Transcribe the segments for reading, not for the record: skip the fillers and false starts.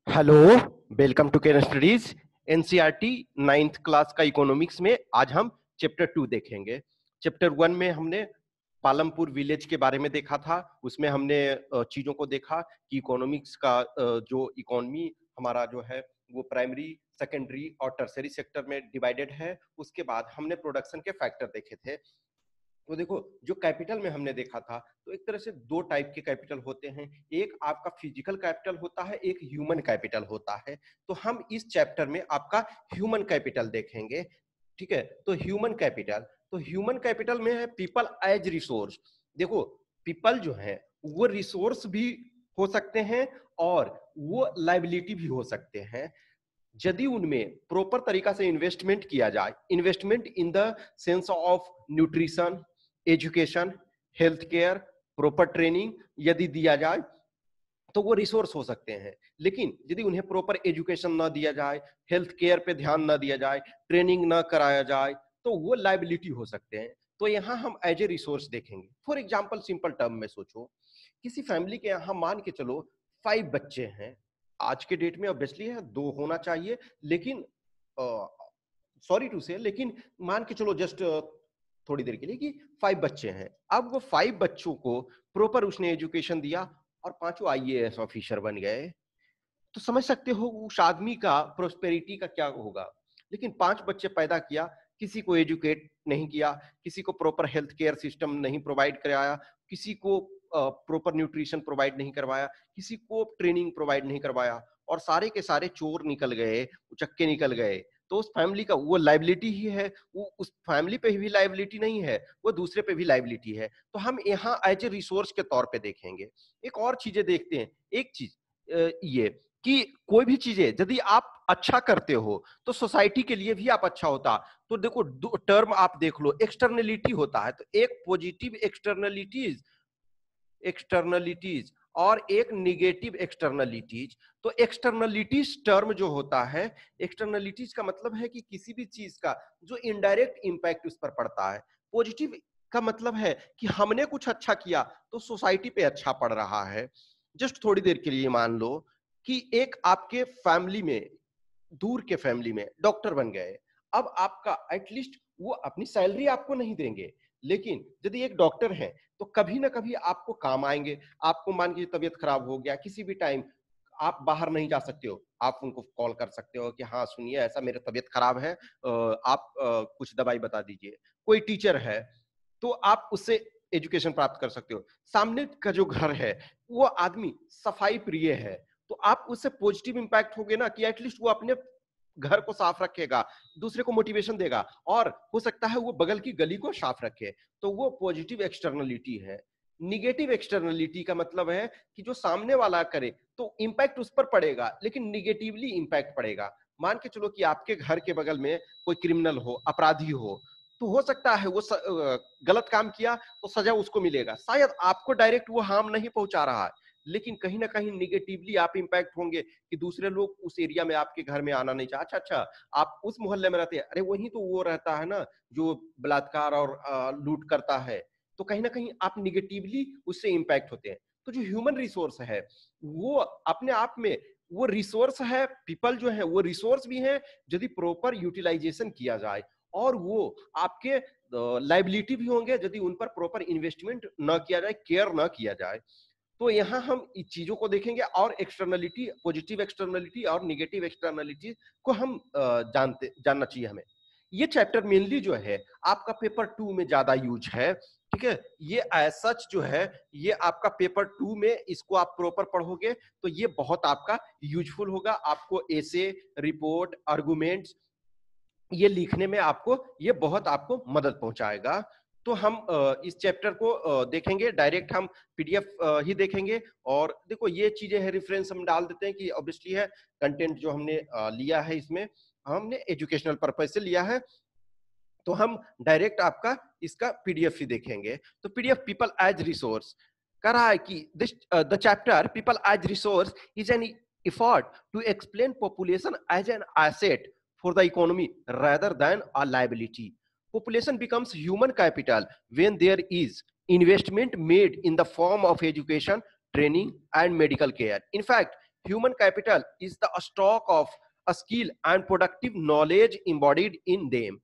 Hello, welcome to care studies. NCERT ninth class का economics में आज हम चैप्टर 2 देखेंगे। चैप्टर 1 में हमने पालमपुर विलेज के बारे में देखा था। उसमें हमने चीजों को देखा कि इकोनॉमिक्स का जो इकोनॉमी हमारा जो है वो प्राइमरी, सेकेंडरी और टर्सरी सेक्टर में डिवाइडेड है। उसके बाद हमने प्रोडक्शन के फैक्टर देखे थे। तो देखो, जो कैपिटल में हमने देखा था, तो एक तरह से दो टाइप के कैपिटल होते हैं। एक आपका फिजिकल कैपिटल होता है, एक ह्यूमन कैपिटल होता है। तो हम इस चैप्टर में आपका ह्यूमन कैपिटल देखेंगे। ठीक है, तो ह्यूमन कैपिटल में है पीपल एज रिसोर्स। देखो, पीपल जो है वो रिसोर्स भी हो सकते हैं और वो लाइबिलिटी भी हो सकते हैं, यदि उनमें प्रॉपर तरीका से इन्वेस्टमेंट किया जाए। Investment in the sense of nutrition, education, health care, proper training यदि दिया जाए तो वो रिसोर्स हो सकते हैं। लेकिन यदि उन्हें प्रॉपर एजुकेशन ना दिया जाए, हेल्थ केयर पे ध्यान ना दिया जाए, ट्रेनिंग ना कराया जाए, तो वो लाइबिलिटी हो सकते हैं। तो यहाँ हम एज ए रिसोर्स देखेंगे। फॉर एग्जाम्पल, सिंपल टर्म में सोचो, किसी फैमिली के यहाँ मान के चलो 5 बच्चे हैं। आज के डेट में ऑब्वियसली है 2 होना चाहिए, लेकिन सॉरी टू से, लेकिन मान के चलो जस्ट थोड़ी देर के लिए कि 5 बच्चे हैं। अब वो 5 बच्चों को प्रॉपर उसने एजुकेशन दिया और पांचों आईएएस ऑफिसर बन गए, तो समझ सकते हो उस आदमी का प्रोस्पेरिटी का क्या होगा। लेकिन 5 बच्चे पैदा किया, किसी को एजुकेट नहीं किया, किसी को प्रॉपर हेल्थ केयर सिस्टम नहीं प्रोवाइड कराया, किसी को प्रॉपर न्यूट्रिशन प्रोवाइड नहीं करवाया, किसी को ट्रेनिंग प्रोवाइड नहीं करवाया, और सारे के सारे चोर निकल गए, उचक्के निकल गए। तो उस फैमिली का वो लाइबिलिटी ही है। वो उस फैमिली पे भी लाइबिलिटी नहीं है, वो दूसरे पे भी लाइबिलिटी है। तो हम यहाँ एज ए रिसोर्स के तौर पे देखेंगे। एक और चीजें देखते हैं। एक चीज ये कि कोई भी चीजें यदि आप अच्छा करते हो तो सोसाइटी के लिए भी आप अच्छा होता। तो देखो, दो टर्म आप देख लो, एक्सटर्नलिटी होता है, तो एक पॉजिटिव एक्सटर्नलिटीज एक्सटर्नलिटीज और एक निगेटिव एक्सटर्नलिटीज। तो एक्सटर्नलिटीज टर्म जो होता है, एक्सटर्नलिटीज का मतलब है कि किसी भी चीज का जो इनडायरेक्ट इंपैक्ट उस पर पड़ता है। पॉजिटिव का मतलब है कि हमने कुछ अच्छा किया तो सोसाइटी पे अच्छा पड़ रहा है। जस्ट थोड़ी देर के लिए मान लो कि एक आपके फैमिली में, दूर के फैमिली में डॉक्टर बन गए। अब आपका एटलीस्ट वो अपनी सैलरी आपको नहीं देंगे, लेकिन यदि एक डॉक्टर है तो कभी ना कभी आपको काम आएंगे। आपको मान के तबीयत खराब हो गया, किसी भी टाइम आप बाहर नहीं जा सकते हो, आप उनको कॉल कर सकते हो कि हाँ सुनिए, ऐसा मेरा तबीयत खराब है, आप कुछ दवाई बता दीजिए। कोई टीचर है तो आप उससे एजुकेशन प्राप्त कर सकते हो। सामने का जो घर है वो आदमी सफाई प्रिय है, तो आप उससे पॉजिटिव इंपैक्ट होगे ना, कि एटलीस्ट वो अपने घर को साफ रखेगा, दूसरे को मोटिवेशन देगा, और हो सकता है वो बगल की गली को साफ रखे। तो वो पॉजिटिव एक्सटर्नलिटी है। निगेटिव एक्सटर्नलिटी का मतलब है कि जो सामने वाला करे तो इंपैक्ट उस पर पड़ेगा, लेकिन निगेटिवली इंपैक्ट पड़ेगा। मान के चलो कि आपके घर के बगल में कोई क्रिमिनल हो, अपराधी हो, तो हो सकता है वो गलत काम किया तो सजा उसको मिलेगा। शायद आपको डायरेक्ट वो हार्म नहीं पहुंचा रहा है, लेकिन कहीं ना कहीं निगेटिवली आप इंपैक्ट होंगे कि दूसरे लोग उस एरिया में आपके घर में आना नहीं चाहे। अच्छा अच्छा, आप उस मोहल्ले में रहते हैं, अरे वही तो वो रहता है ना जो बलात्कार और लूट करता है। तो कहीं ना कहीं आप निगेटिवली उससे इंपैक्ट होते हैं। तो जो ह्यूमन रिसोर्स है वो अपने आप में वो रिसोर्स है। पीपल जो है वो रिसोर्स भी है यदि प्रॉपर यूटिलाइजेशन किया जाए, और वो आपके लाइबिलिटी भी होंगे यदि उन पर प्रॉपर इन्वेस्टमेंट न किया जाए, केयर न किया जाए। तो यहाँ हम इस चीजों को देखेंगे, और एक्सटर्नलिटी, पॉजिटिव एक्सटर्नलिटी और निगेटिव एक्सटर्नलिटी को हम जानना चाहिए हमें। ये चैप्टर मेनली जो है आपका पेपर 2 में ज्यादा यूज है। ठीक है, ये एज सच जो है ये आपका पेपर 2 में इसको आप प्रॉपर पढ़ोगे तो ये बहुत आपका यूजफुल होगा। आपको एसे, रिपोर्ट, आर्गुमेंट्स ये लिखने में आपको ये बहुत आपको मदद पहुंचाएगा। तो हम इस चैप्टर को देखेंगे, डायरेक्ट हम पीडीएफ ही देखेंगे। और देखो, ये चीजें हैं, रेफरेंस हम डाल देते हैं कि ऑब्वियसली है कंटेंट जो हमने लिया है इसमें हमने एजुकेशनल पर्पज से लिया है, तो हम डायरेक्ट आपका इसका पीडीएफ ही देखेंगे। तो पीडीएफ पीपल एज रिसोर्स कह रहा है कि this the chapter people as resource is an effort to explain population as an asset for the economy rather than a liability. Population becomes human capital when there is investment made in the form of education, training, and medical care. In fact, human capital is the stock of skill and productive knowledge embodied in them.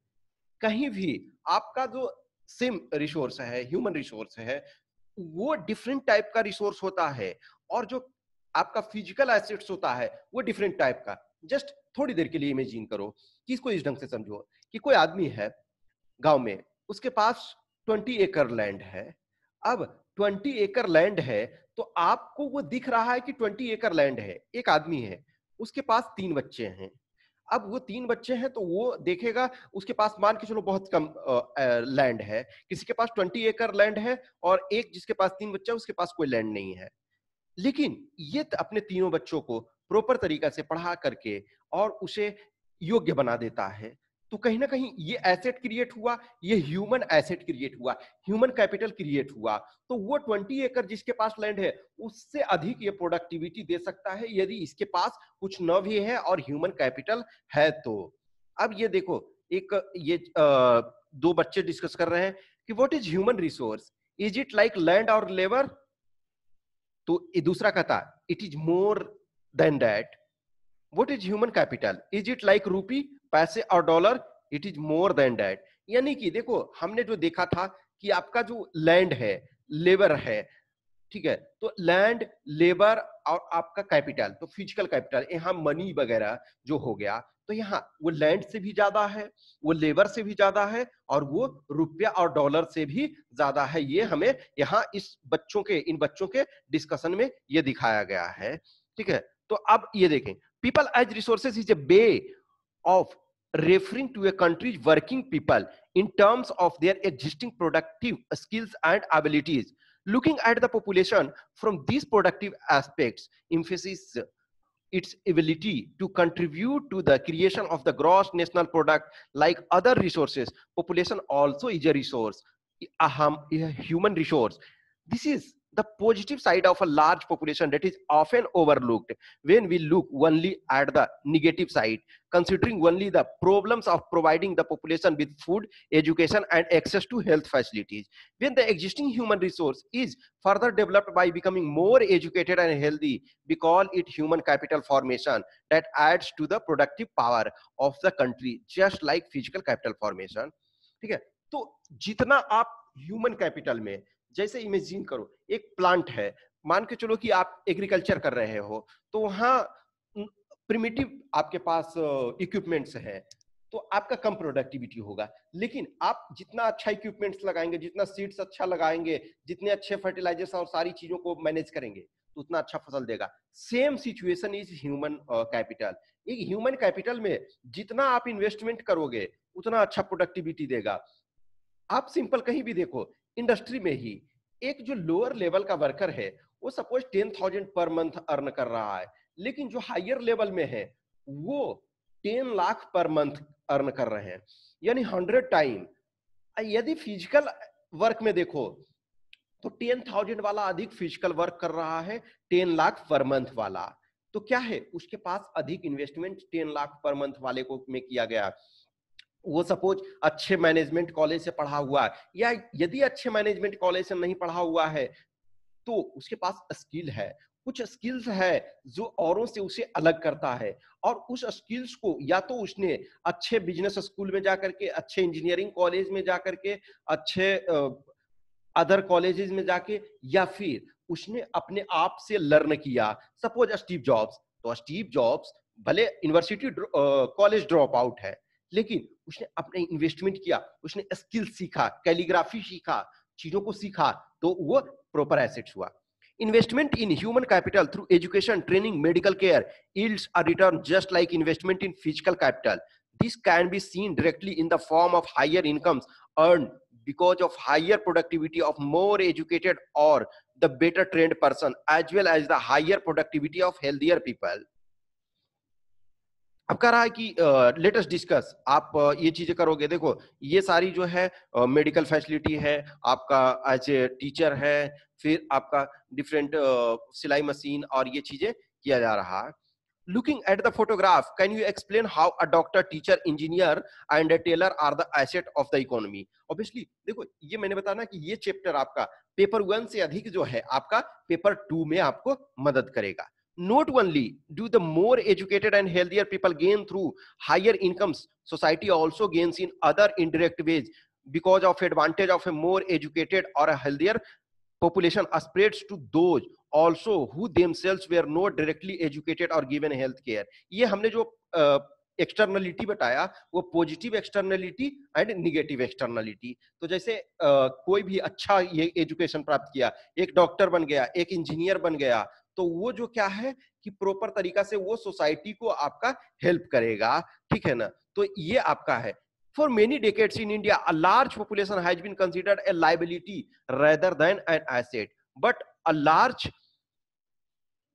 कहीं भी आपका जो सिम resource है, human resource है, वो different type का resource होता है, और जो आपका फिजिकल एसेट्स होता है वो डिफरेंट टाइप का। जस्ट थोड़ी देर के लिए इमेजिन करो कि इसको इस ढंग से समझो कि कोई आदमी है गांव में, उसके पास 20 एकड़ लैंड है। अब 20 एकड़ लैंड है, तो आपको वो दिख रहा है कि 20 एकड़ लैंड है, एक आदमी है, उसके पास 3 बच्चे हैं। अब वो 3 बच्चे हैं तो वो देखेगा उसके पास मान के चलो बहुत कम लैंड है, किसी के पास 20 एकड़ लैंड है, और एक जिसके पास 3 बच्चा उसके पास कोई लैंड नहीं है। लेकिन ये अपने तीनों बच्चों को प्रॉपर तरीका से पढ़ा करके और उसे योग्य बना देता है, तो कहीं ना कहीं ये एसेट क्रिएट हुआ, ये ह्यूमन एसेट क्रिएट हुआ, ह्यूमन कैपिटल क्रिएट हुआ। तो वो 20 एकड़ जिसके पास लैंड है उससे अधिक ये प्रोडक्टिविटी दे सकता है यदि इसके पास कुछ न भी है और ह्यूमन कैपिटल है तो। अब ये देखो, एक ये दो बच्चे डिस्कस कर रहे हैं कि what is human resource, is it like land और लेबर? तो ये दूसरा कहता it is more than that. What is human capital, is it like रूपी, पैसे और dollar? It is more than that. यानी कि देखो, हमने जो देखा था कि आपका जो लैंड है, लेबर है, ठीक है, तो लैंड, लेबर और आपका कैपिटल, तो फिजिकल कैपिटल यहाँ मनी वगैरह जो हो गया, तो यहाँ वो लैंड से भी ज्यादा है, वो लेबर से भी ज्यादा है, और वो रुपया और डॉलर से भी ज्यादा है। ये हमें यहाँ इस बच्चों के, इन बच्चों के डिस्कशन में ये दिखाया गया है। ठीक है, तो अब ये देखें, people as resources is a way of referring to a country's working people in terms of their existing productive skills and abilities. Looking at the population from these productive aspects emphasizes its ability to contribute to the creation of the gross national product. Like other resources, population also is a resource, a human resource. This is the positive side of a large population that is often overlooked when we look only at the negative side, considering only the problems of providing the population with food, education, and access to health facilities. When the existing human resource is further developed by becoming more educated and healthy, we call it human capital formation that adds to the productive power of the country, just like physical capital formation. ठीक है, तो जितना आप human capital में, जैसे imagine करो एक plant है, मान के चलो कि आप एग्रीकल्चर कर रहे हो, तो वहां प्रिमिटिव आपके पास इक्विपमेंट्स है, तो आपका कम प्रोडक्टिविटी होगा। लेकिन आप जितना अच्छा इक्विपमेंट्स लगाएंगे, जितना सीड्स अच्छा लगाएंगे, जितने अच्छे फर्टिलाइजर्स और सारी चीजों को मैनेज करेंगे, तो उतना अच्छा फसल देगा। Same situation is human capital. एक ह्यूमन कैपिटल में जितना आप इन्वेस्टमेंट करोगे उतना अच्छा प्रोडक्टिविटी देगा। आप सिंपल कहीं भी देखो, इंडस्ट्री में ही एक जो लोअर लेवल का वर्कर है वो सपोज 10,000 पर मंथ अर्न कर रहा है, लेकिन जो हायर लेवल में है वो 10 लाख पर मंथ अर्न कर रहे हैं, यानी 100 टाइम। यदि फिजिकल वर्क में देखो तो 10,000 वाला अधिक फिजिकल वर्क कर रहा है 10 लाख पर मंथ वाला। तो क्या है, उसके पास अधिक इन्वेस्टमेंट 10 लाख पर मंथ वाले को में किया गया। वो सपोज अच्छे मैनेजमेंट कॉलेज से पढ़ा हुआ है, या यदि अच्छे मैनेजमेंट कॉलेज से नहीं पढ़ा हुआ है तो उसके पास स्किल है, कुछ स्किल्स है जो औरों से उसे अलग करता है, और उस स्किल्स को या तो उसने अच्छे बिजनेस स्कूल में जाकर के, अच्छे इंजीनियरिंग कॉलेज में जाकर के, अच्छे अदर कॉलेजेस में जाके, या फिर उसने अपने आप से लर्न किया। सपोज स्टीव जॉब्स, तो स्टीव जॉब्स भले यूनिवर्सिटी कॉलेज ड्रॉप आउट है, लेकिन उसने अपने इन्वेस्टमेंट किया, उसने स्किल सीखा, कैलीग्राफी सीखा, चीजों को सीखा, तो वो प्रॉपर एसेट्स हुआ। Investment in human capital through education, training, medical care yields a return just like investment in physical capital. This can be seen directly in the form of higher incomes earned because of higher productivity of more educated or the better trained person, as well as the higher productivity of healthier people. अब कह रहा है कि latest discuss, आप ये चीजें करोगे, देखो ये सारी जो है मेडिकल फैसिलिटी है, आपका एज ए टीचर है, फिर आपका डिफरेंट सिलाई मशीन और ये चीजें किया जा रहा है। Looking at the photograph, can you explain how a doctor, teacher, engineer and a tailor are the asset of the economy? Obviously देखो, ये मैंने बताया ना कि ये चैप्टर आपका पेपर 1 से अधिक जो है आपका पेपर 2 में आपको मदद करेगा। Not only do the more educated and healthier people gain through higher incomes, society also gains in other indirect ways because of advantage of a more educated or a healthier population spreads to those also who themselves were not directly educated or given health care. ये हमने जो externality बताया वो positive externality and negative externality. तो जैसे कोई भी अच्छा ये एजुकेशन प्राप्त किया, एक डॉक्टर बन गया, एक इंजीनियर बन गया, तो वो जो क्या है कि प्रॉपर तरीका से वो सोसाइटी को आपका हेल्प करेगा, ठीक है ना? तो ये आपका है। For many decades in India, a large population has been considered a liability rather than an asset. But a large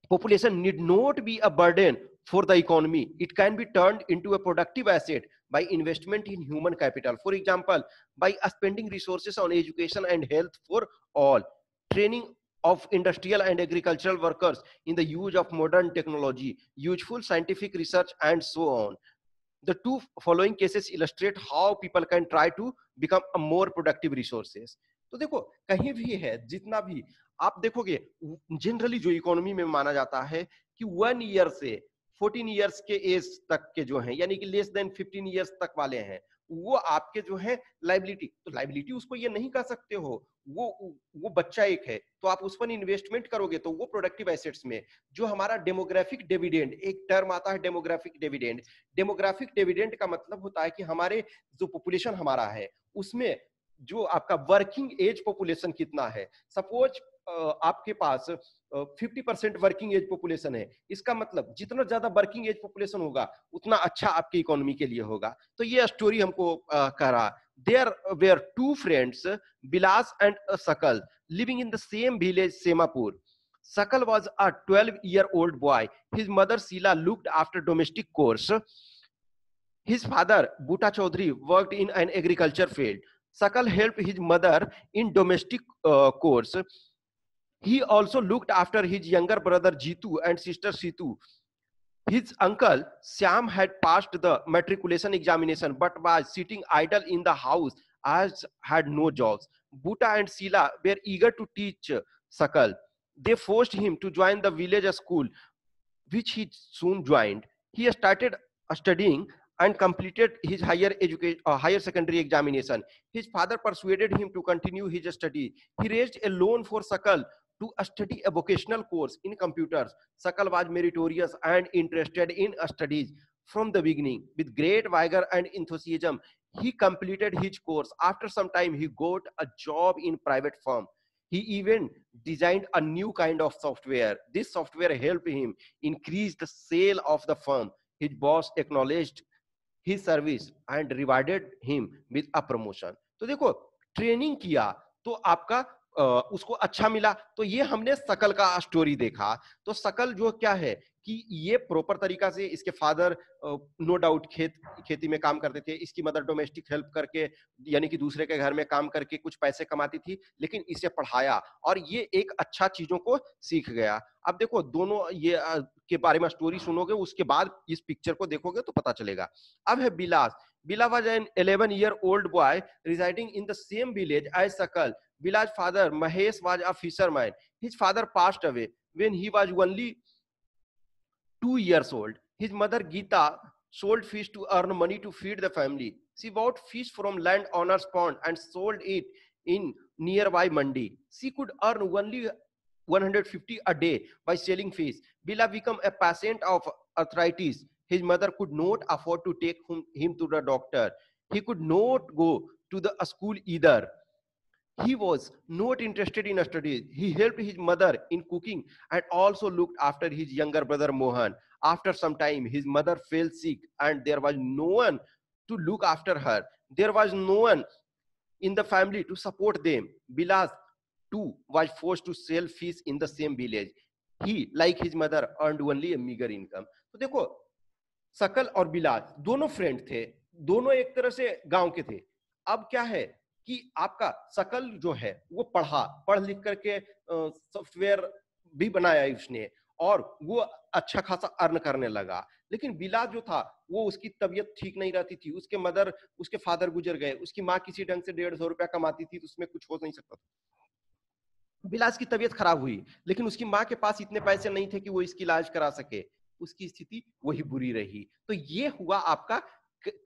population need not be a burden for the economy. It can be turned into a productive asset by investment in human capital. For example, by spending resources on education and health for all, training of industrial and agricultural workers in the use of modern technology, useful scientific research, and so on. The two following cases illustrate how people can try to become a more productive resources. तो देखो कहीं भी है, जितना भी आप देखोगे, generally जो इकोनॉमी में माना जाता है कि 1 ईयर से 14 ईयर्स के एज तक के जो हैं, यानी कि लेस देन 15 ईयर्स तक वाले हैं, वो आपके जो है लाइबिलिटी, तो लाइबिलिटी उसको ये नहीं कह सकते हो, वो बच्चा एक है, तो आप उस पर इन्वेस्टमेंट करोगे तो वो प्रोडक्टिव एसेट्स में। जो हमारा डेमोग्राफिक डिविडेंड, एक टर्म आता है डेमोग्राफिक डिविडेंड। डेमोग्राफिक डिविडेंड का मतलब होता है कि हमारे जो पॉपुलेशन हमारा है उसमें जो आपका वर्किंग एज पॉपुलेशन कितना है। सपोज आपके पास 50% वर्किंग एज पॉपुलेशन है, इसका मतलब जितना ज्यादा वर्किंग एज पॉपुलेशन होगा उतना अच्छा आपकी इकोनॉमी के लिए होगा। तो ये स्टोरी हमको कह रहा, there were two friends, Bilas and Sakal, living in the same village Semapur. Sakal was a 12-year-old boy. His mother Sheila looked after domestic chores. His father Bhuta Chaudhary worked in an agriculture field. Sakal helped his mother in domestic chores. He also looked after his younger brother Jitu and sister Situ. His uncle Syam had passed the matriculation examination but was sitting idle in the house as had no jobs. Bhuta and Sheila were eager to teach Sakal. They forced him to join the village school, which he soon joined. He started studying and completed his higher secondary examination. His father persuaded him to continue his study. He raised a loan for Sakal to study a vocational course in computers. Sakal was meritorious and interested in studies from the beginning. With great vigor and enthusiasm, he completed his course. After some time, he got a job in private firm. He even designed a new kind of software. This software helped him increase the sale of the firm. His boss acknowledged his service and rewarded him with a promotion. तो देखो training किया तो आपका उसको अच्छा मिला। तो ये हमने सकल का स्टोरी देखा। तो सकल जो क्या है कि ये प्रॉपर तरीका से, इसके फादर नो डाउट खेती में काम करते थे, इसकी मदर डोमेस्टिक हेल्प करके यानी कि दूसरे के घर में काम करके कुछ पैसे कमाती थी, लेकिन इसे पढ़ाया और ये एक अच्छा चीजों को सीख गया। अब देखो दोनों ये के बारे में स्टोरी सुनोगे, उसके बाद इस पिक्चर को देखोगे तो पता चलेगा। अब है Bilas. Bila was an 11-year-old boy residing in the same village as Sakal. Bila's father Mahesh was a fisherman. His father passed away when he was only 2 years old. His mother Geeta sold fish to earn money to feed the family. She bought fish from landowner's pond and sold it in nearby mandi. She could earn only 150 a day by selling fish. Bila became a patient of arthritis. His mother could not afford to take him to the doctor. He could not go to the school either. He was not interested in studies. He helped his mother in cooking and also looked after his younger brother Mohan. After some time, his mother fell sick and there was no one to look after her. There was no one in the family to support them. Bilas too was forced to sell fish in the same village. He, like his mother, earned only a meager income. तो देखो सकल और बिलास दोनों friend थे, दोनों एक तरह से गांव के थे। अब क्या है कि आपका सकल जो है वो पढ़ लिख करके सॉफ्टवेयर भी बनाया उसने और वो अच्छा खासा अर्न करने लगा। लेकिन बिलास जो था वो उसकी तबीयत ठीक नहीं रहती थी, उसके फादर गुजर गए, उसकी माँ किसी ढंग से 150 रुपया कमाती थी तो उसमें कुछ हो नहीं सकता था। बिलास की तबीयत खराब हुई, लेकिन उसकी माँ के पास इतने पैसे नहीं थे कि वो इसकी इलाज करा सके। उसकी स्थिति वही बुरी रही। तो ये हुआ आपका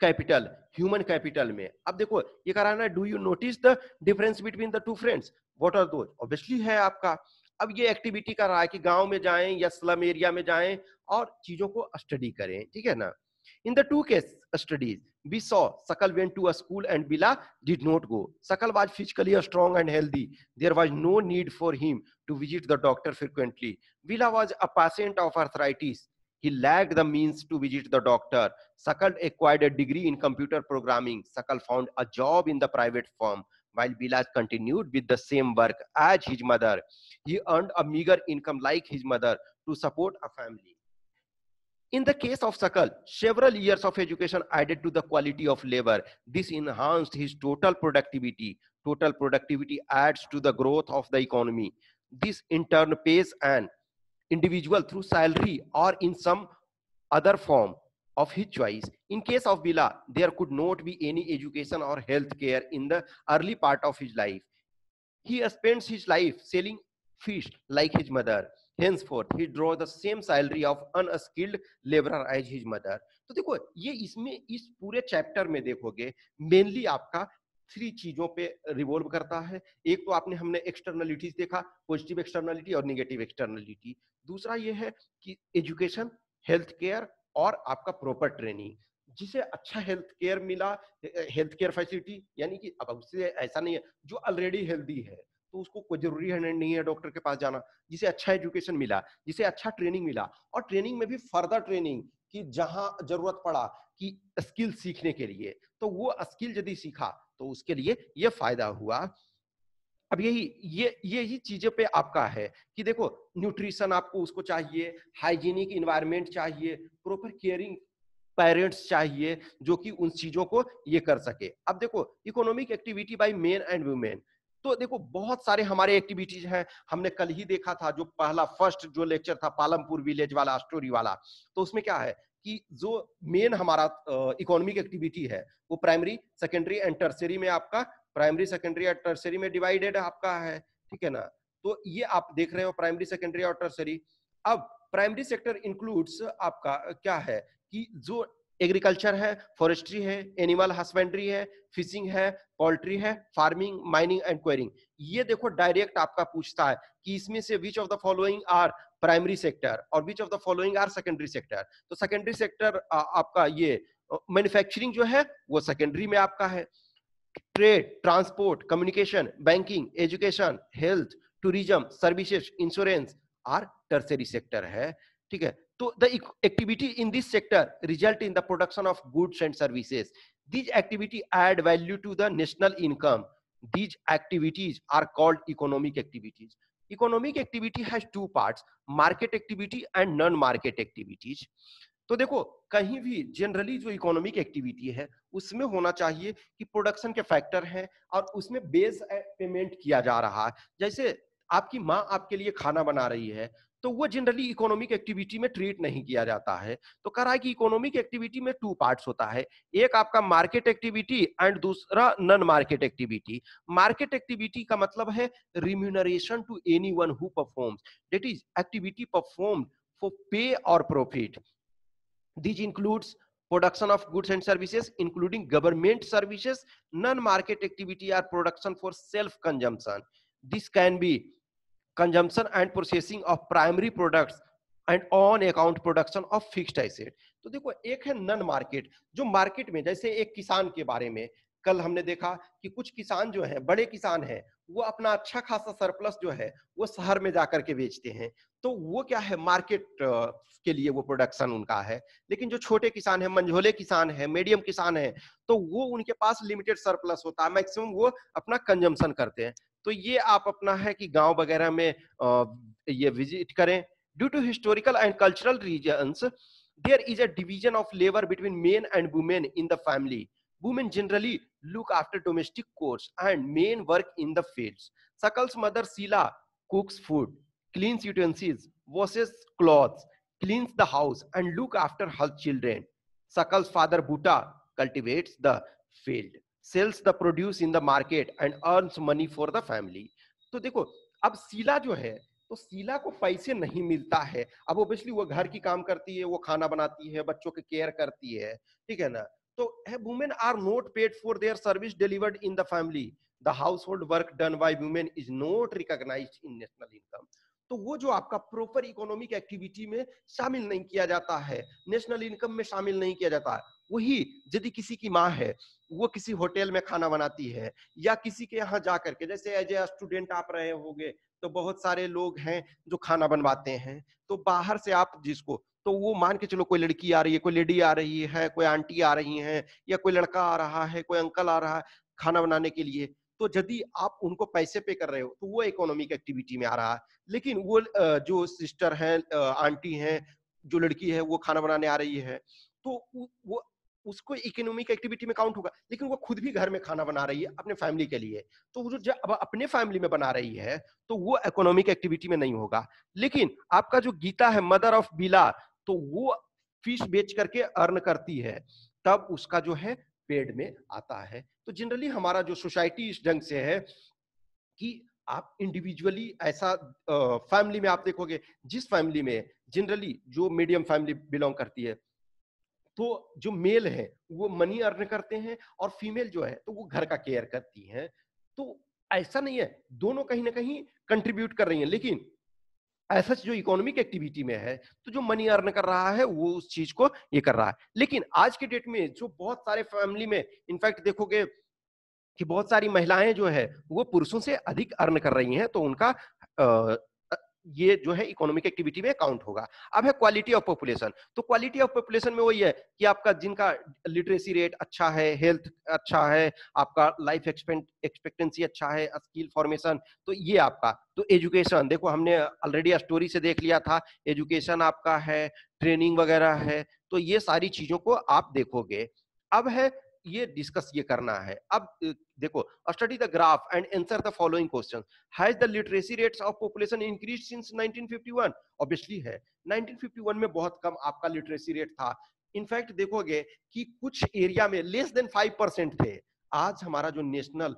कैपिटल, ह्यूमन कैपिटल में। अब देखो ये कह रहा है ना, do you notice the difference between the two friends, what are those? Obviously है आपका। अब ये एक्टिविटी कर रहा है कि गांव में जाएं या स्लम एरिया में जाएं और चीजों को स्टडी करें, ठीक है ना। In the two case studies we saw Sakal went to a school and Bila did not go. Sakal was physically strong and healthy. There was no need for him to visit the doctor frequently. Bila was a patient of arthritis. He lacked the means to visit the doctor. Sakal acquired a degree in computer programming. Sakal found a job in the private firm while Bila continued with the same work as his mother. He earned a meager income like his mother to support a family. In the case of Sakal, several years of education added to the quality of labor. This enhanced his total productivity. Total productivity adds to the growth of the economy. This in turn pays an individual through salary or in some other form of his choice. In case of Bila, there could not be any education or health care in the early part of his life. He spends his life selling fish like his mother. Henceforth, he draws the same salary of unskilled laborer as his mother. तो देखो ये इसमें इस पूरे chapter में देखोगे mainly आपका three चीजों पे रिवॉल्व करता है। एक तो आपने हमने एक्सटर्नलिटीज देखा, पॉजिटिव एक्सटर्नलिटी और नेगेटिव एक्सटर्नलिटी। दूसरा ये है कि एजुकेशन, हेल्थ केयर और आपका प्रॉपर ट्रेनिंग। जिसे अच्छा हेल्थ केयर मिला, हेल्थ केयर फैसिलिटी, यानी कि अब उससे ऐसा नहीं है जो ऑलरेडी हेल्दी है तो उसको कोई जरूरी है नहीं है डॉक्टर के पास जाना। जिसे अच्छा एजुकेशन मिला, जिसे अच्छा ट्रेनिंग मिला, और ट्रेनिंग में भी फर्दर ट्रेनिंग कि जहां जरूरत पड़ा कि स्किल सीखने के लिए, तो वो स्किल यदि सीखा तो उसके लिए ये फायदा हुआ। अब यही चीजें पे आपका है कि देखो न्यूट्रिशन आपको उसको चाहिए, हाइजीनिक इन्वायरमेंट चाहिए, प्रॉपर केयरिंग पेरेंट्स चाहिए जो कि उन चीजों को ये कर सके। अब देखो economic activity by main and women, तो देखो बहुत सारे हमारे एक्टिविटीज हैं। हमने कल ही देखा था जो पहला फर्स्ट जो लेक्चर था पालमपुर विलेज वाला स्टोरी वाला, तो उसमें क्या है कि जो मेन हमारा इकोनॉमिक एक्टिविटी है वो प्राइमरी, सेकेंडरी एंड टर्सरी में आपका, प्राइमरी, सेकेंडरी और टर्सरी में डिवाइडेड आपका है, ठीक है ना। तो ये आप देख रहे हो प्राइमरी, सेकेंडरी और टर्सरी। अब प्राइमरी सेक्टर इंक्लूड्स आपका क्या है कि जो एग्रीकल्चर है, फॉरेस्ट्री है, एनिमल हस्बेंड्री है, फिशिंग है, पोल्ट्री है, फार्मिंग, माइनिंग एंड क्वेरिंग। ये देखो डायरेक्ट आपका पूछता है कि इसमें से which of the following are primary sector और which of the following are secondary sector. तो सेकेंडरी सेक्टर आपका ये मैन्युफैक्चरिंग जो है वो सेकेंडरी में आपका है। Trade, transport, communication, banking, education, health, tourism, services, insurance are tertiary sector है, ठीक है। तो the activity in this sector result in the production of goods and services. These activity add value to the national income. These activities are called economic activities. Economic activity has two parts, market activity and non-market activities. तो देखो कहीं भी generally जो economic activity है उसमें होना चाहिए कि प्रोडक्शन के फैक्टर हैं और उसमें बेस पेमेंट किया जा रहा है। जैसे आपकी माँ आपके लिए खाना बना रही है तो वो जनरली इकोनॉमिक एक्टिविटी में ट्रीट नहीं किया जाता है। तो कह रहा है कि इकोनॉमिक एक्टिविटी में टू पार्ट्स होता है, एक आपका मार्केट एक्टिविटी एंड दूसरा non market activity. Market activity का मतलब है remuneration to anyone who performs, that is activity performed for pay और profit. These includes production of goods and services, including government services. Non-market activity are production for self-consumption. This can be consumption and processing of primary products and on account production of fixed asset. तो देखो एक है non market, जो market में जैसे एक किसान के बारे में कल हमने देखा कि कुछ किसान जो है बड़े किसान है वो अपना अच्छा खासा सरप्लस जो है वो शहर में जाकर के बेचते हैं, तो वो क्या है मार्केट के लिए वो प्रोडक्शन उनका है। लेकिन जो छोटे किसान है, मंझोले किसान है, मीडियम किसान है, तो वो उनके पास लिमिटेड सरप्लस होता है, मैक्सिमम वो अपना कंजम्पशन करते हैं। तो ये आप अपना है कि गांव वगैरह में ये विजिट करें। Due to historical and cultural reasons there is a division of labor between men and women in the family. Women generally look after domestic chores and men work in the fields. Sakal's mother Sheila cooks food, cleans utensils, washes clothes, cleans the house and look after her children. Sakal's father Bhuta cultivates the field, sells the produce in the market and earns money for the family. तो देखो अब शीला जो है, तो शीला को पैसे नहीं मिलता है। अब ऑब्वियसली वो घर की काम करती है, वो खाना बनाती है, बच्चों की केयर करती है, ठीक है ना? तो women are not paid for their service delivered in the family. The household work done by women is not recognized in national income. तो वो जो आपका प्रॉपर इकोनॉमिक एक्टिविटी में शामिल नहीं किया जाता है, नेशनल इनकम में शामिल नहीं किया जाता है। वही यदि किसी की माँ है, वो किसी होटल में खाना बनाती है या किसी के यहाँ जा करके, जैसे एज ए स्टूडेंट आप रहे होंगे, तो बहुत सारे लोग हैं जो खाना बनवाते हैं। तो बाहर से आप जिसको, तो वो मान के चलो कोई लड़की आ रही है, कोई लेडी आ रही है, कोई आंटी आ रही है, या कोई लड़का आ रहा है, कोई अंकल आ रहा है खाना बनाने के लिए, तो यदि आप उनको पैसे पे कर रहे हो तो वो इकोनॉमिक एक्टिविटी में आ रहा है। लेकिन वो जो सिस्टर है, आंटी है, जो लड़की है वो खाना बनाने आ रही है, तो वो उसको इकोनॉमिक एक्टिविटी में काउंट होगा। लेकिन वो खुद भी घर में खाना बना रही है अपने फैमिली के लिए, तो वो जो अब अपने फैमिली में बना रही है, तो वो इकोनॉमिक एक्टिविटी में नहीं होगा। लेकिन आपका जो गीता है, मदर ऑफ बिला, तो वो फिश बेच करके अर्न करती है, तब उसका जो है पेड में आता है। तो जनरली हमारा जो सोसाइटी इस ढंग से है कि आप इंडिविजुअली ऐसा फैमिली में आप देखोगे, जिस फैमिली में जनरली जो मीडियम फैमिली बिलोंग करती है, तो जो मेल है वो मनी अर्न करते हैं, और फीमेल जो है तो वो घर का केयर करती हैं। तो ऐसा नहीं है, दोनों कहीं ना कहीं कंट्रीब्यूट कर रही हैं, लेकिन ऐसा जो इकोनॉमिक एक्टिविटी में है, तो जो मनी अर्न कर रहा है वो उस चीज को ये कर रहा है। लेकिन आज के डेट में जो बहुत सारे फैमिली में इनफैक्ट देखोगे कि बहुत सारी महिलाएं जो है वो पुरुषों से अधिक अर्न कर रही हैं, तो उनका अ, ये जो है इकोनॉमिक एक्टिविटी में काउंट होगा। अब है क्वालिटी ऑफ पॉपुलेशन। तो क्वालिटी ऑफ पॉपुलेशन में वही है कि आपका जिनका लिटरेसी रेट अच्छा है, हेल्थ अच्छा है, आपका लाइफ एक्सपेक्टेंसी अच्छा है, स्किल फॉर्मेशन, तो ये आपका, तो एजुकेशन देखो हमने ऑलरेडी स्टोरी से देख लिया था, एजुकेशन आपका है, ट्रेनिंग वगैरह है, तो ये सारी चीजों को आप देखोगे। अब है ये डिस्कस ये करना है। अब देखो, study the graph and answer the following question. Has the literacy rates of population increase since 1951? Obviously है, 1951 में बहुत कम आपका लिटरेसी रेट था। इनफैक्ट देखोगे कि कुछ एरिया में लेस देन 5% थे। आज हमारा जो नेशनल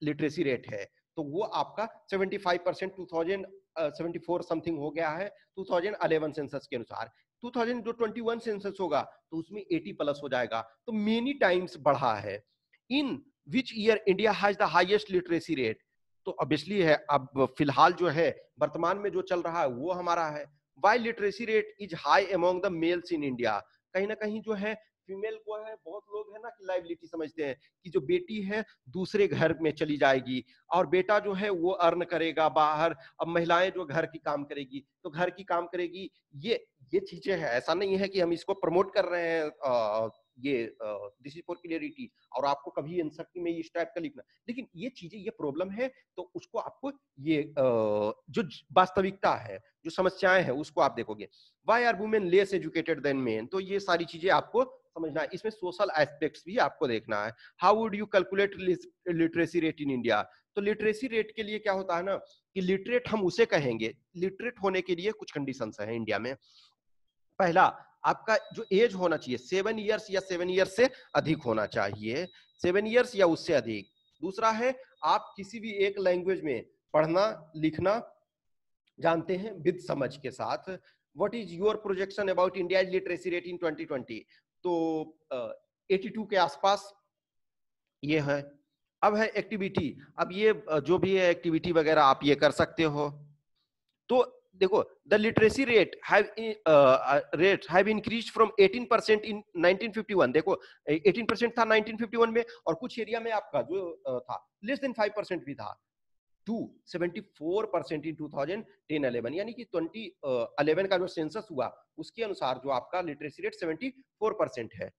लिटरेसी रेट है, तो वो आपका 75% 2074 समथिंग हो गया है 2011 सेंसस के अनुसार। 2021 सेंसस होगा तो उसमें 80 प्लस हो जाएगा, तो मेनी टाइम्स बढ़ा है। In which year India has the highest literacy rate? तो ऑब्वियसली है, अब फिलहाल जो है वर्तमान में जो चल रहा है वो हमारा है। Why literacy rate is high among the males in India? कहीं ना कहीं जो है फीमेल को है, बहुत लोग है ना कि लाइबिलिटी समझते हैं कि जो बेटी है दूसरे घर में चली जाएगी और बेटा जो है वो अर्न करेगा बाहर, अब महिलाएं जो घर की काम करेगी तो घर की काम करेगी। ये चीजें हैं, ऐसा नहीं है कि हम इसको प्रमोट कर रहे हैं, ये दिस इज फॉर क्लियरिटी, और आपको कभी आंसर में इस टाइप का लिखना, लेकिन ये चीजें, ये प्रॉब्लम है, तो उसको आपको ये जो वास्तविकता है, जो समस्याएं हैं, उसको आप देखोगे। Why are women less educated than men? तो ये सारी चीजें आपको समझना है, इसमें सोशल एस्पेक्ट्स भी आपको देखना है। How would you calculate literacy rate in India? तो लिटरेसी रेट के लिए क्या होता है ना कि लिटरेट हम उसे कहेंगे, लिटरेट होने के लिए कुछ कंडीशंस है इंडिया में। पहला, आपका जो एज होना चाहिए 7 ईयर्स या 7 ईयर्स से अधिक होना चाहिए, 7 ईयर्स या उससे अधिक। दूसरा है, आप किसी भी एक लैंग्वेज में पढ़ना लिखना जानते हैं विद समझ के साथ। What is your projection about India literacy rate in 2020? तो 82 के आसपास ये है। अब है एक्टिविटी। अब ये जो भी है एक्टिविटी वगैरह आप ये कर सकते हो। तो देखो, the literacy rate have increase from 18% इन 1951। देखो 18% था 1951 में, और कुछ एरिया में आपका जो था लेस देन 5% भी था, टू 74% इन 2010-11, यानी कि 2011 का जो सेंसस हुआ उसके अनुसार जो आपका लिटरेसी रेट 74% है।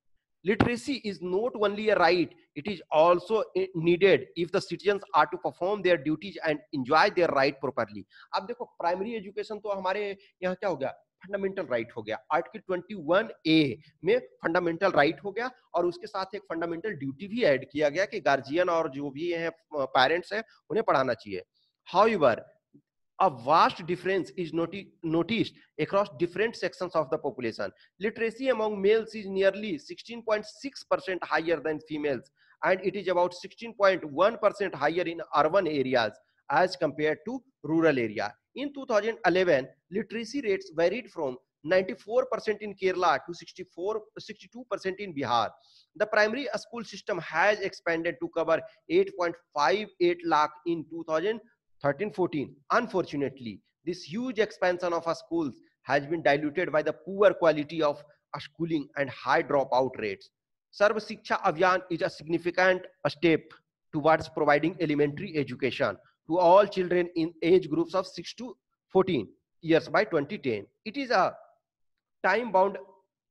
Literacy is not only a right, it is also needed if the citizens are to perform their duties and enjoy their right properly. अब देखो, प्राइमरी एजुकेशन तो हमारे यहाँ क्या हो गया, फंडामेंटल राइट हो गया। आर्टिकल 21A में फंडामेंटल राइट हो गया, और उसके साथ एक फंडामेंटल ड्यूटी भी ऐड किया गया कि गार्जियन और जो भी हैं पेरेंट्स हैं उन्हें पढ़ाना चाहिए। However, a vast difference is noticed across different sections of the population. Literacy among males is nearly 16.6% higher than females, and it is about 16.1% higher in urban areas. as compared to rural area. In 2011, literacy rates varied from 94% in Kerala to 62% in Bihar. The primary school system has expanded to cover 8.58 lakh in 2013-14. Unfortunately, this huge expansion of schools has been diluted by the poor quality of schooling and high dropout rates. Sarva Shiksha Abhiyan is a significant step towards providing elementary education to all children in age groups of 6 to 14 years by 2010. It is a time-bound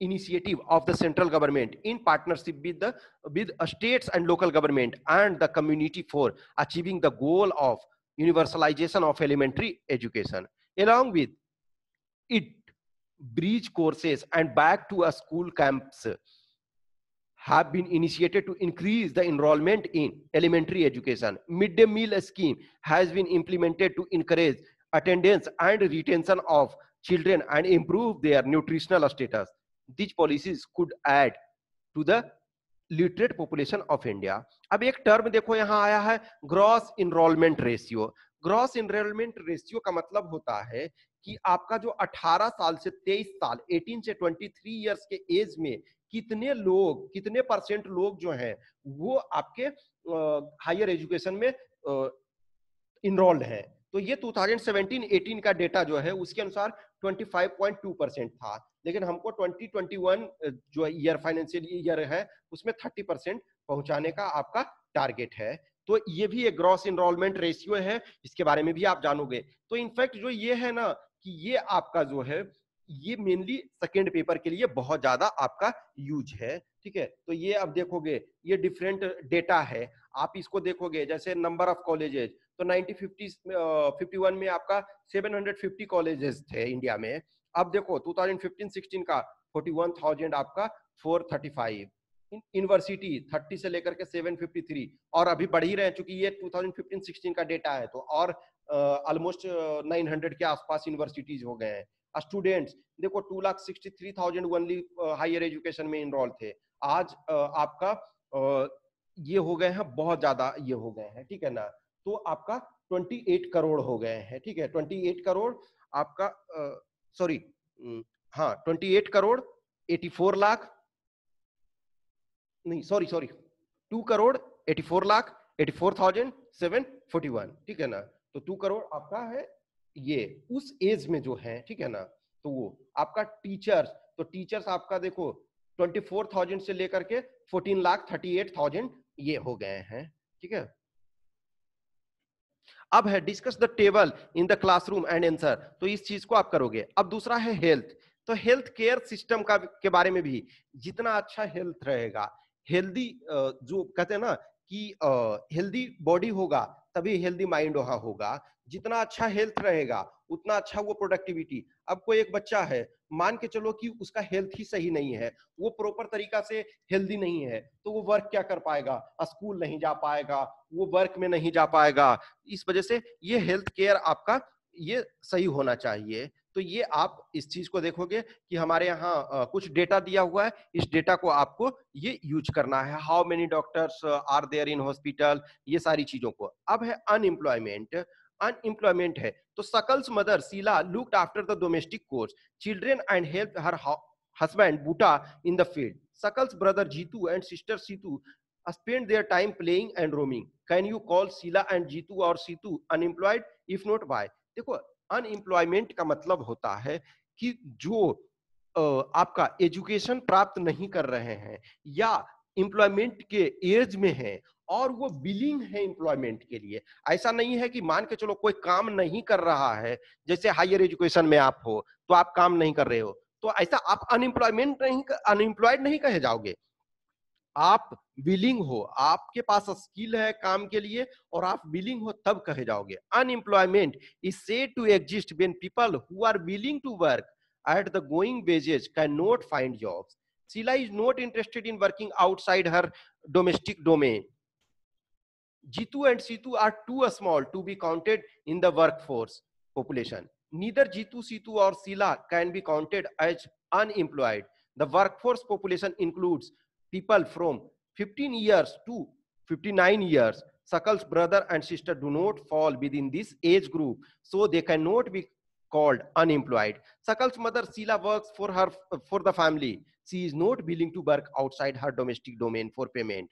initiative of the central government in partnership with states and local government and the community for achieving the goal of universalization of elementary education. Along with it, bridge courses and back to a school camps have been initiated to increase the enrollment in elementary education. Midday meal scheme has been implemented to encourage attendance and retention of children and improve their nutritional status. These policies could add to the literate population of India. अब एक term देखो यहां आया है gross enrolment ratio. Gross enrolment ratio का मतलब होता है कि आपका जो 18 साल से 23 साल 18 से 23 इयर्स के एज में कितने लोग, कितने परसेंट लोग जो हैं वो आपके हायर एजुकेशन में इनरोल्ड हैं. तो ये 2017-18 का डेटा जो है उसके अनुसार 25.2% था, लेकिन हमको 2021 जो ईयर फाइनेंशियल ईयर है उसमें 30% पहुंचाने का आपका टारगेट है. तो ये भी एक ग्रॉस इनरोलमेंट रेशियो है, इसके बारे में भी आप जानोगे. तो इनफैक्ट जो ये है ना कि ये आपका जो है ये मेनली सेकेंड पेपर के लिए बहुत ज्यादा आपका यूज है. ठीक है, तो ये अब देखोगे ये डिफरेंट डेटा है, आप इसको देखोगे जैसे नंबर ऑफ कॉलेजेस तो 1951 में आपका 750 कॉलेजेस थे इंडिया में. अब देखो 2015-16 का 41,000 आपका 435. यूनिवर्सिटी 30 से लेकर के 753 और अभी बढ़ ही रहे हैं, चूंकि ये 2015-16 का डेटा है तो और ऑलमोस्ट 900 के आसपास यूनिवर्सिटीज हो गए हैं. स्टूडेंट्स देखो 2,63,000 ओनली हायर एजुकेशन में इनरोल थे. आज आपका ये हो गए हैं, बहुत ज्यादा ये हो गए हैं. ठीक है ना, तो आपका 28 करोड़ हो गए हैं. ठीक है, 28 करोड़ आपका सॉरी हाँ 28 करोड़ 84 लाख नहीं सॉरी 2 करोड़ 84 लाख 84,741. ठीक है ना, तो 2 करोड़ आपका है ये उस एज में जो है. ठीक है ना, तो वो आपका टीचर्स, तो टीचर्स आपका देखो 24,000 से लेकर के 14,38,000 ये हो गए हैं. ठीक है, अब है discuss the table in the classroom and answer. तो इस चीज को आप करोगे. अब दूसरा है हेल्थ. तो हेल्थ केयर सिस्टम का के बारे में भी जितना अच्छा हेल्थ रहेगा, हेल्दी जो कहते हैं ना कि हेल्दी बॉडी होगा तभी हेल्दी माइंड वहां होगा. जितना अच्छा हेल्थ रहेगा उतना अच्छा वो प्रोडक्टिविटी. अब कोई एक बच्चा है, मान के चलो कि उसका हेल्थ ही सही नहीं है, वो प्रॉपर तरीका से हेल्दी नहीं है, तो वो वर्क क्या कर पाएगा, स्कूल नहीं जा पाएगा, वो वर्क में नहीं जा पाएगा. इस वजह से ये हेल्थ केयर आपका ये सही होना चाहिए. तो ये आप इस चीज को देखोगे कि हमारे यहाँ कुछ डेटा दिया हुआ है, इस डेटा को आपको ये यूज करना है. How many doctors are there in hospital, ये सारी चीजों को. अब है अनएम्प्लॉयमेंट. अनएम्प्लॉयमेंट है तो Sakal's mother Sheela looked after the domestic chores children and help her husband Buta in the field. Sakal's brother Jitu and sister Situ spend their time playing and roaming. Can you call Sheila and Jitu or Situ unemployed? If not, why? देखो unemployment का मतलब होता है कि जो आपका education प्राप्त नहीं कर रहे हैं या एम्प्लॉयमेंट के एज में है और वो बिलिंग है एम्प्लॉयमेंट के लिए. ऐसा नहीं है कि मान के चलो कोई काम नहीं कर रहा है, जैसे हायर एजुकेशन में आप हो तो आप काम नहीं कर रहे हो, तो ऐसा आप अनएम्प्लॉयड नहीं कहे जाओगे. आप विलिंग हो, आपके पास स्किल है काम के लिए और आप विलिंग हो तब कहे जाओगे. Unemployment is said to exist when people who are willing to work at the going wages cannot find jobs. Sheila is not interested in working outside her domestic domain. Jitu and Situ are too small to be counted in the workforce population. Neither Jitu, Situ or Sheila can be counted as unemployed. The workforce population includes people from 15 years to 59 years. Sakal's brother and sister do not fall within this age group, so they cannot be called unemployed. Sakal's mother Sheila works for the family. She is not willing to work outside her domestic domain for payment.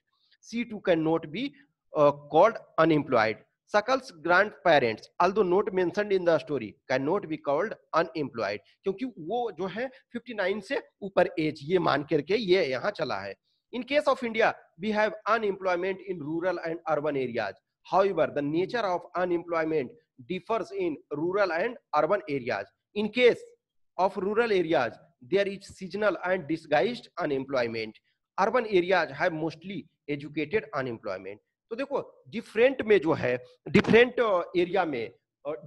She too cannot be called unemployed. Sakal's grandparents, although not mentioned in the story, cannot be called unemployed क्योंकि वो जो है 59 से ऊपर as ये मान करके ये यहाँ चला है. In case of India, we have unemployment in rural and urban areas. However, the nature of unemployment differs in rural and urban areas. In case of rural areas, there is seasonal and disguised unemployment. Urban areas have mostly educated unemployment. तो देखो different में जो है different area में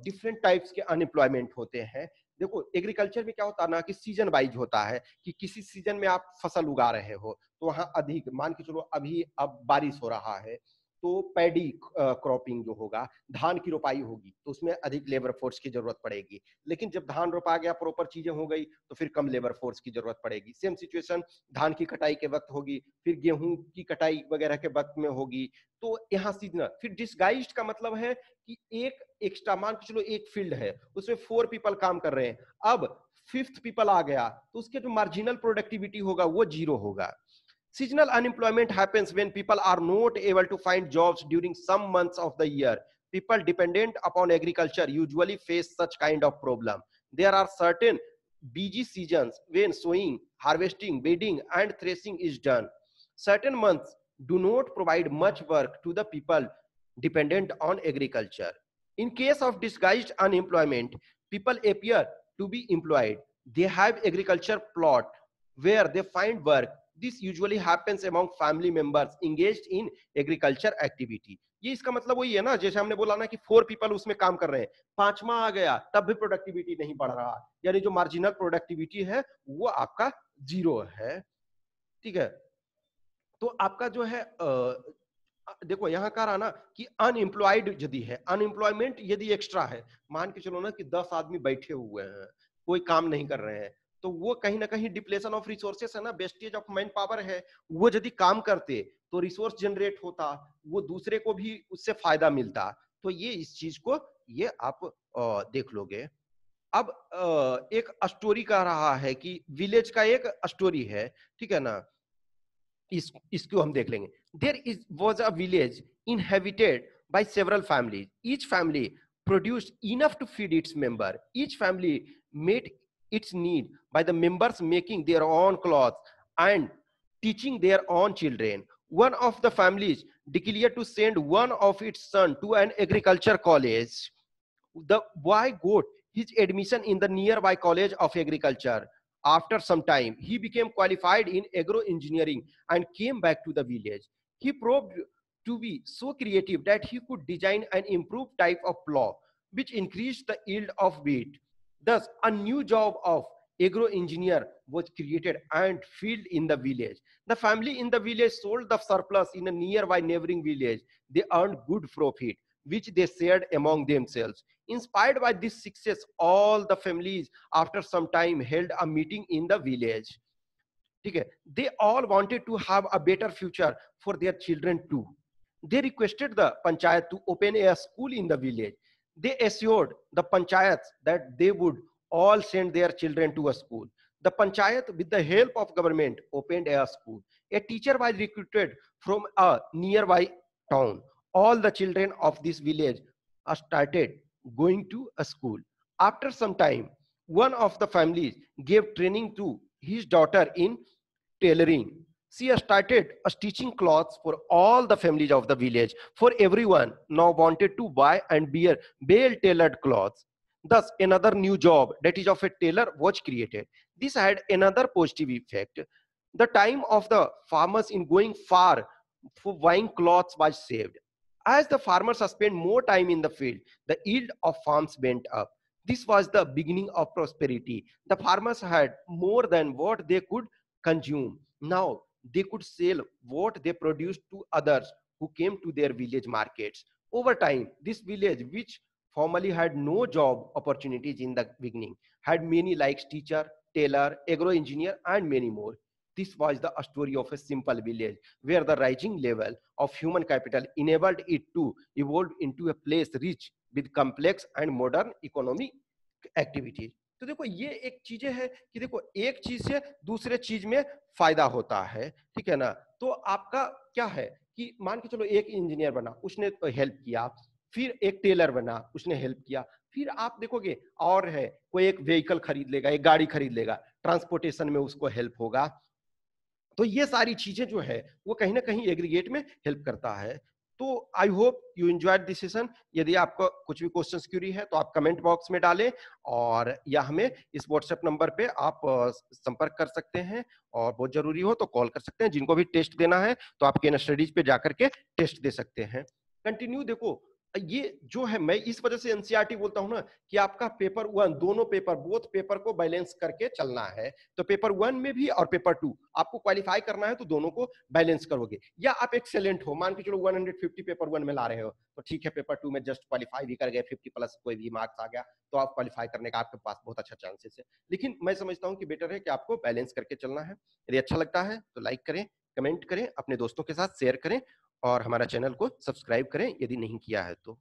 different types के unemployment होते हैं. देखो एग्रीकल्चर में क्या होता है ना कि सीजन वाइज होता है कि किसी सीजन में आप फसल उगा रहे हो तो वहां अधिक मान के चलो अभी अब बारिश हो रहा है तो पैडी क्रॉपिंग जो होगा धान की रोपाई होगी तो उसमें अधिक लेबर फोर्स की जरूरत पड़ेगी. लेकिन जब धान रोपा गया प्रॉपर चीजें हो गई तो फिर कम लेबर फोर्स की जरूरत पड़ेगी. सेम सिचुएशन धान की कटाई के वक्त होगी, फिर गेहूं की कटाई वगैरह के वक्त में होगी. तो यहाँ सीजनल. फिर डिस्गाइज्ड का मतलब है कि एक एक्स्ट्रा मान के चलो एक फील्ड है उसमें 4 पीपल काम कर रहे हैं, अब 5th पीपल आ गया तो उसके जो मार्जिनल प्रोडक्टिविटी होगा वो जीरो होगा. Seasonal unemployment happens when people are not able to find jobs during some months of the year. People dependent upon agriculture usually face such kind of problem. There are certain busy seasons when sowing, harvesting, bedding and threshing is done. Certain months do not provide much work to the people dependent on agriculture. In case of disguised unemployment, people appear to be employed. They have agriculture plot where they find work. This usually happens among family members engaged in agriculture activity. ये इसका मतलब वही है ना जैसे हमने बोला ना कि 4 पीपल उसमें काम कर रहे हैं, पांचवा आ गया तब भी प्रोडक्टिविटी नहीं बढ़ रहा, यानी जो मार्जिनल प्रोडक्टिविटी है वो आपका जीरो है. ठीक है. तो आपका जो है देखो यहाँ कह रहा ना कि अनएम्प्लॉयड यदि है, अनएम्प्लॉयमेंट यदि एक्स्ट्रा है, मान के चलो ना कि 10 आदमी बैठे हुए हैं कोई काम नहीं कर रहे हैं तो वो कहीं ना कहीं डिप्लेशन ऑफ रिसोर्सेस है ना, वेस्टेज ऑफ मैन पावर है. वो यदि काम करते तो रिसोर्स जनरेट होता, वो दूसरे को भी उससे फायदा मिलता. तो ये इस चीज को ये आप देख लोगे. अब एक स्टोरी कह रहा है कि विलेज का एक स्टोरी है, ठीक है ना, इसको हम देख लेंगे. There is was a village inhabited by several families. Each family produced enough to feed its member. Each family met its need by the members making their own clothes and teaching their own children. One of the families declared to send one of its son to an agriculture college. The boy got his admission in the nearby college of agriculture. After some time, he became qualified in agro engineering and came back to the village. He proved to be so creative that he could design an improved type of plow, which increased the yield of wheat. Thus, a new job of agro engineer was created and filled in the village. The family in the village sold the surplus in a nearby neighboring village. They earned good profit, which they shared among themselves. Inspired by this success, all the families after some time held a meeting in the village. Okay. They all wanted to have a better future for their children too. They requested the panchayat to open a school in the village. They assured the panchayats that they would all send their children to a school. The panchayat, with the help of government, opened a school. A teacher was recruited from a nearby town. All the children of this village started going to a school. After some time, one of the families gave training to his daughter in tailoring. She started stitching clothes for all the families of the village, for everyone now wanted to buy and wear well-tailored clothes. Thus, another new job, that is of a tailor, was created. This had another positive effect. The time of the farmers in going far for buying clothes was saved. As the farmers spent more time in the field, the yield of farms went up. This was the beginning of prosperity. The farmers had more than what they could consume. Now they could sell what they produced to others who came to their village markets. Over time, this village, which formerly had no job opportunities in the beginning, had many like teacher, tailor, agro engineer, and many more. This was the story of a simple village where the rising level of human capital enabled it to evolve into a place rich with complex and modern economic activities. तो देखो ये एक चीजें है कि देखो एक चीज से दूसरे चीज में फायदा होता है, ठीक है ना। तो आपका क्या है कि मान के चलो एक इंजीनियर बना, उसने हेल्प किया, फिर एक टेलर बना, उसने हेल्प किया, फिर आप देखोगे और है कोई एक व्हीकल खरीद लेगा, एक गाड़ी खरीद लेगा, ट्रांसपोर्टेशन में उसको हेल्प होगा। तो ये सारी चीजें जो है वो कहीं ना कहीं एग्रीगेट में हेल्प करता है। तो I hope you enjoyed this session. यदि आपको कुछ भी क्वेश्चन क्यूरी है तो आप कमेंट बॉक्स में डालें, और या हमें इस व्हाट्सएप नंबर पे आप संपर्क कर सकते हैं, और बहुत जरूरी हो तो कॉल कर सकते हैं। जिनको भी टेस्ट देना है तो आप केन स्टडीज पे जाकर के टेस्ट दे सकते हैं। कंटिन्यू देखो, ये जो है मैं इस वजह से एनसीईआरटी बोलता हूं ना कि आपका पेपर वन, दोनों पेपर, बोथ पेपर को बैलेंस करके चलना है। तो पेपर वन में भी और पेपर टू आपको क्वालिफाई करना है तो दोनों को बैलेंस करोगे। या आप एक्सेलेंट हो, मान के चलो 150 पेपर वन में ला रहे हो तो ठीक है, पेपर टू में जस्ट क्वालिफाई भी कर गए, 50 प्लस कोई भी मार्क्स आ गया तो आप क्वालिफाई करने का आपके पास बहुत अच्छा चांसेस है। लेकिन मैं समझता हूँ कि बेटर है कि आपको बैलेंस करके चलना है। यदि अच्छा लगता है तो लाइक करें, कमेंट करें, अपने दोस्तों के साथ शेयर करें, और हमारा चैनल को सब्सक्राइब करें यदि नहीं किया है तो।